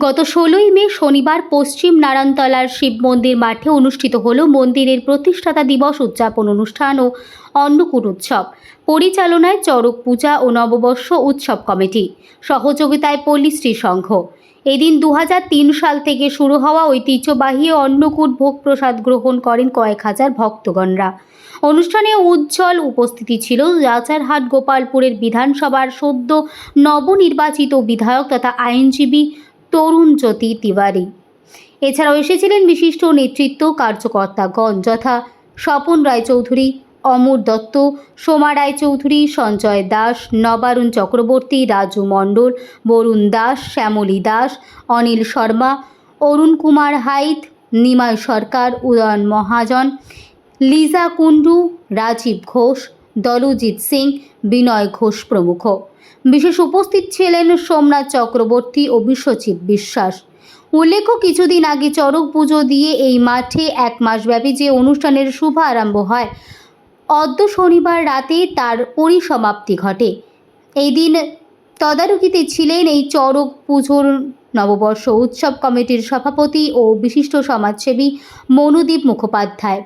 গত 16ই মে শনিবার পশ্চিম নারায়ণতলার শিব মন্দির মাঠে অনুষ্ঠিত হল মন্দিরের প্রতিষ্ঠাতা দিবস উদযাপন অনুষ্ঠান ও অন্নকূট উৎসব। পরিচালনায় চড়ক পূজা ও নববর্ষ উৎসব কমিটি, সহযোগিতায় পল্লীশ্রী সংঘ। এদিন 2003 সাল থেকে শুরু হওয়া ঐতিহ্যবাহী অন্নকূট ভোগ প্রসাদ গ্রহণ করেন কয়েক হাজার ভক্তগণরা। অনুষ্ঠানে উজ্জ্বল উপস্থিতি ছিল রাজারহাট গোপালপুরের বিধানসভার সদ্য নবনির্বাচিত বিধায়ক তথা আইনজীবী তরুণ জ্যোতি তিওয়ারি। এছাড়াও এসেছিলেন বিশিষ্ট নেতৃত্ব কার্যকর্তাগণ যথা স্বপন রায়চৌধুরী, অমর দত্ত, সোমা রায়চৌধুরী, সঞ্জয় দাস, নবারুণ চক্রবর্তী, রাজু মণ্ডল, বরুণ দাস, শ্যামলী দাস, অনিল শর্মা, অরুণ কুমার হাইত, নিমাই সরকার, উদয়ন মহাজন, লিজা কুণ্ডু, রাজীব ঘোষ, দলজিৎ সিং, বিনয় ঘোষ প্রমুখ। বিশেষ উপস্থিত ছিলেন সোমনাথ চক্রবর্তী ও বিশ্বজিৎ বিশ্বাস। উল্লেখ্য, কিছুদিন আগে চড়ক পুজো দিয়ে এই মাঠে 1 মাসব্যাপী যে অনুষ্ঠানের শুভ আরম্ভ হয়, অদ্য শনিবার রাতে তার পরিসমাপ্তি ঘটে। এই দিন তদারকিতে ছিলেন এই চড়ক পুজোর নববর্ষ উৎসব কমিটির সভাপতি ও বিশিষ্ট সমাজসেবী মনুদীপ মুখোপাধ্যায়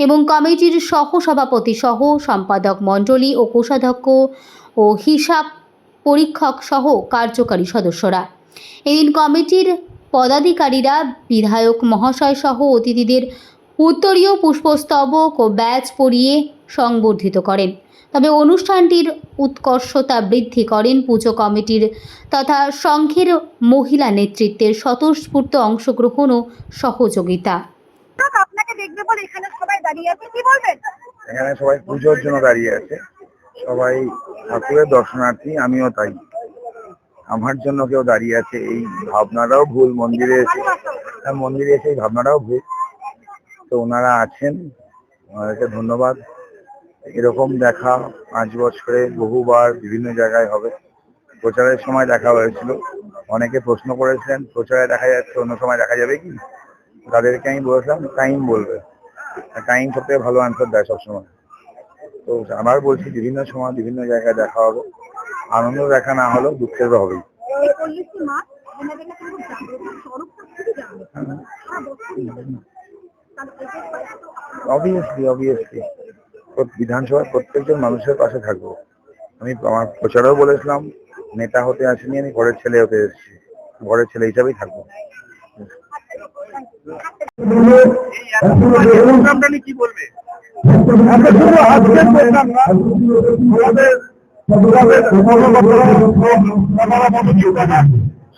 এবং কমিটির সহসভাপতি সহ সম্পাদক মণ্ডলী ও কোষাধ্যক্ষ ও হিসাব পরীক্ষক সহ কার্যকারী সদস্যরা। এদিন কমিটির পদাধিকারীরা বিধায়ক মহাশয় সহ অতিথিদের উত্তরীয় পুষ্পস্তবক ও ব্যাজ পরিয়ে সংবর্ধিত করেন। তবে অনুষ্ঠানটির উৎকর্ষতা বৃদ্ধি করেন পুজো কমিটির তথা সংঘের মহিলা নেতৃত্বের স্বতঃস্ফূর্ত অংশগ্রহণ ও সহযোগিতা। আপনাকে দেখবে বলে এখানে সবাই দাঁড়িয়ে আছে, কি বলবেন? এখানে সবাই পুজোর জন্য দাঁড়িয়ে আছে, সবাই ঠাকুরের দর্শনার্থী, আমিও তাই। আমার জন্য কেউ দাঁড়িয়ে আছে এই ভাবনাটাও ভুল। মন্দিরে এসে এই ভাবনাটাও ভুল। তো ওনারা আছেন, ওনাদেরকে ধন্যবাদ। এরকম দেখা 5 বছরে বহুবার বিভিন্ন জায়গায় হবে। প্রচারের সময় দেখা হয়েছিল, অনেকে প্রশ্ন করেছিলেন প্রচারে দেখা যাচ্ছে, অন্য সময় দেখা যাবে কি? তাদেরকে আমি বলেছিলাম টাইম বলবে, টাইম সবথেকে ভালো আনসার দেয় সবসময়। তো আবার বলছি, বিভিন্ন সময় বিভিন্ন জায়গায় দেখা হবে। আনন্দ দেখা না হলেও দুঃখের হবেই। অবভিয়াসলি বিধানসভার প্রত্যেকজন মানুষের পাশে থাকবো। আমি আমার প্রচারেও বলেছিলাম, নেতা হতে আসিনি, আমি ঘরের ছেলে হতে এসেছি, ঘরের ছেলে হিসাবেই থাকবো। কি বলবে?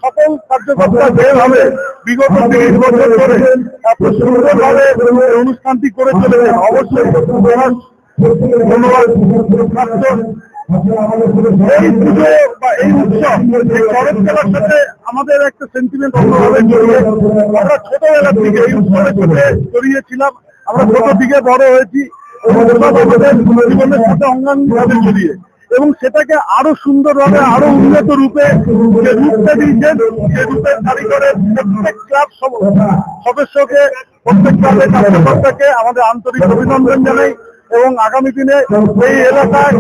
সকল কার্যকর্তা যেভাবে বিগত 30 বছর ধরে এত সুন্দরভাবে অনুষ্ঠানটি করে চলেছে, অবশ্যই ধন্যবাদ। এই পুজো বা এই উৎসব চড়ক মেলার সাথে আমাদের একটা সেন্টিমেন্ট অন্যভাবে জড়িয়ে। আমরা ছোটবেলার থেকে এই উৎসবের সাথে জড়িয়েছিলাম, আমরা ছোট থেকে বড় হয়েছি। আমাদের জীবনের সাথে অঙ্গাঙ্গিভাবে জড়িয়ে, এবং সেটাকে আরো সুন্দরভাবে আরো উন্নত রূপে যে রূপটা দিয়েছেন, সে রূপের কারিগরের প্রত্যেক ক্লাব সদস্যকে, প্রত্যেক ক্লাবের কার্যকর্তাকে আমাদের আন্তরিক অভিনন্দন জানাই। এবং আগামী দিনে এই এলাকায়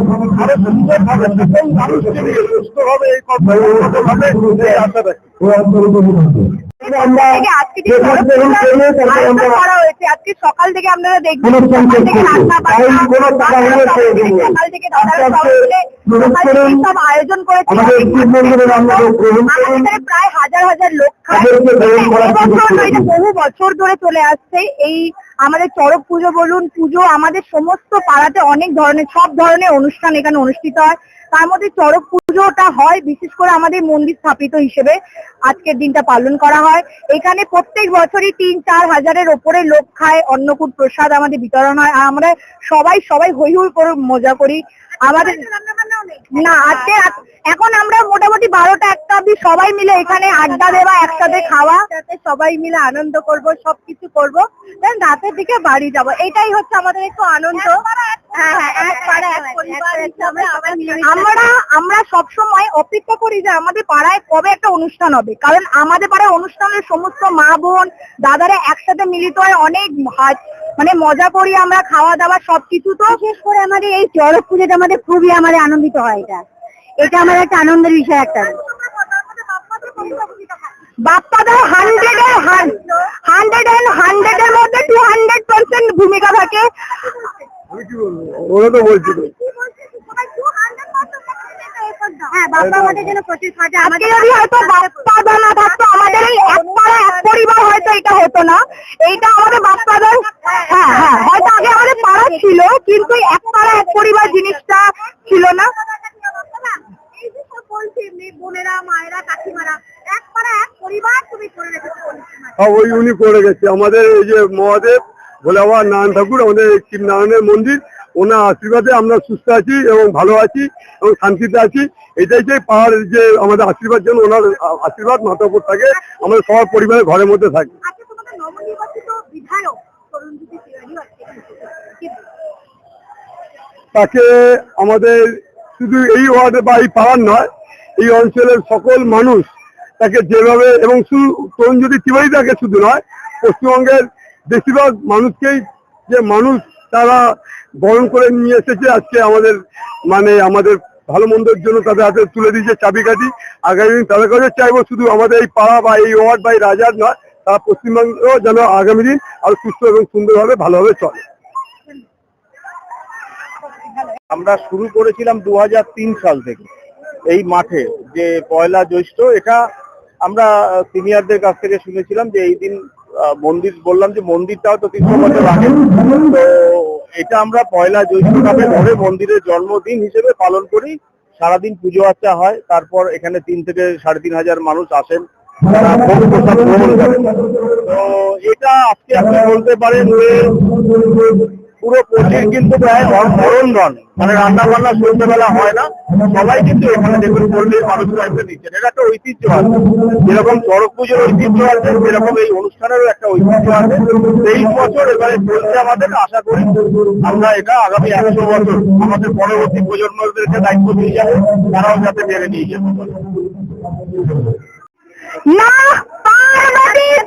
আরো সুন্দরভাবে সকল মানুষকে নিয়ে সুস্থভাবে এই কর্মভাবে এই আশা রাখি। আজকে সকাল থেকে আপনারা দেখবেন, সব আয়োজন করেছে, প্রায় হাজার হাজার লোক খায়। বহু বছর ধরে চলে আসছে এই আমাদের চড়ক পুজো বলুন, পুজো আমাদের সমস্ত পাড়াতে অনেক ধরনের, সব ধরনের অনুষ্ঠান এখানে অনুষ্ঠিত হয়। তার মধ্যে চড়ক পুজোটা হয়, বিশেষ করে আমাদের মন্দির স্থাপিত হিসেবে আজকের দিনটা পালন করা হয়। এখানে প্রত্যেক বছরই 3-4 হাজারের ওপরে লোক খায়, অন্নকূট প্রসাদ আমাদের বিতরণ হয়। আমরা সবাই হই হই করে মজা করি। আমাদের না আজকে এখন আমরা মোটামুটি 12টা-1টা অব্দি সবাই মিলে এখানে আড্ডা দেওয়া, একসাথে খাওয়া, যাতে সবাই মিলে আনন্দ করব, সবকিছু করব, দেন রাতের দিকে বাড়ি যাব। এটাই হচ্ছে আমাদের একটু আনন্দ। আমরা সবসময় অপেক্ষা করি যে আমাদের পাড়ায় কবে একটা অনুষ্ঠান হবে, কারণ আমাদের পাড়ায় অনুষ্ঠানের সমস্ত মা বোন দাদারা একসাথে মিলিত হয়, অনেক মানে মজা করি আমরা, খাওয়া দাওয়া সবকিছু। তো বিশেষ করে আমাদের এই চড়ক পুজোটা আমাদের খুবই আনন্দিত হয়। এটা আমার একটা আনন্দের বিষয়। একটা বাপ্পাদার 100 মধ্যে 200% ভূমিকা থাকে। আমি কি বলবো, ওরা তো বলছিল হ্যাঁ, বাপ্পা আমাদের জন্য প্রচুর সাজা। আজকে যদি হয়তো বাপ্পাদা না থাকতো, আমাদের এই এক পাড়া এক পরিবার হয়তো এটা হতো না। এইটা আমাদের বাপ্পাদার, হ্যাঁ হ্যাঁ, হয়তো আগে আমাদের পাড়া ছিল, কিন্তু এক পাড়া এক পরিবার জিনিসটা ছিল না। এই যে সব বলছি, বোনেরা, মায়েরা, কাকিমারা, এক পাড়া এক পরিবার তুমি করে রেখেছো। ওই উনি করে গেছে আমাদের এই যে মহাদেব ভোলে বাবা নারায়ণ ঠাকুর, আমাদের শিব নারায়ণের মন্দির, ওনার আশীর্বাদে আমরা সুস্থ আছি এবং ভালো আছি এবং শান্তিতে আছি। এটাই যে পাহাড়ের যে আমাদের আশীর্বাদ, যেন ওনার আশীর্বাদ মাথার উপর থাকে, আমাদের সবার পরিবারের ঘরের মধ্যে থাকে। আজকে তোমাদের নবনির্বাচিত বিধায়ক তরুণজ্যোতি তিওয়ারি আজকে তাকে আমাদের শুধু এই ওয়ার্ডে বা এই পাড়ার নয়, এই অঞ্চলের সকল মানুষ তাকে যেভাবে, এবং শুধু তরুণজ্যোতি তিওয়ারি তাকে শুধু নয়, পশ্চিমবঙ্গের বেশিরভাগ মানুষকেই যে মানুষ তারা বরণ করে নিয়ে এসেছে আজকে আমাদের, মানে আমাদের ভালো মন্দের জন্য তাদের হাতে তুলে দিয়েছে চাবিকাঠি। আগামী দিন তাদের কাছে চাইবো শুধু আমাদের এই পাড়া বা এই ওয়ার্ড বা এই রাজার নয়, তারা পশ্চিমবঙ্গ যেন আগামী দিন আরো সুস্থ এবং সুন্দরভাবে ভালোভাবে চলে। আমরা শুরু করেছিলাম 2003 সাল থেকে এই মাঠে, যে পয়লা জ্যৈষ্ঠ, এটা আমরা সিনিয়রদের কাছ থেকে শুনেছিলাম যে এই দিন মন্দির, বললাম যে মন্দিরটাও তো 300 বছর আগে, তো এটা আমরা পয়লা জ্যৈষ্ঠটাকে ধরে মন্দিরের জন্মদিন হিসেবে পালন করি। সারাদিন পুজো আর্চা হয়, তারপর এখানে 3 থেকে 3,500 মানুষ আসেন, তারা ভোগ প্রসাদ গ্রহণ করেন। তো এটা আজকে আপনি বলতে পারেন যে পুরো পঁচিশ কিন্তু প্রায় অরন্ধন, মানে রান্না বান্না সন্ধ্যেবেলা হয় না, সবাই কিন্তু এখানে দেখুন পল্লীর মানুষরা এসে দিচ্ছেন। এটা একটা ঐতিহ্য আছে, যেরকম চড়ক পুজোর ঐতিহ্য আছে, সেরকম এই অনুষ্ঠানেরও একটা ঐতিহ্য আছে। 23 বছর এবারে চলছে আমাদের, আশা করি আমরা এটা আগামী 100 বছর আমাদের পরবর্তী প্রজন্মদেরকে দায়িত্ব দিয়ে যাবে, তারাও যাতে মেনে নিয়ে যেতে পারে। না পার্বতীর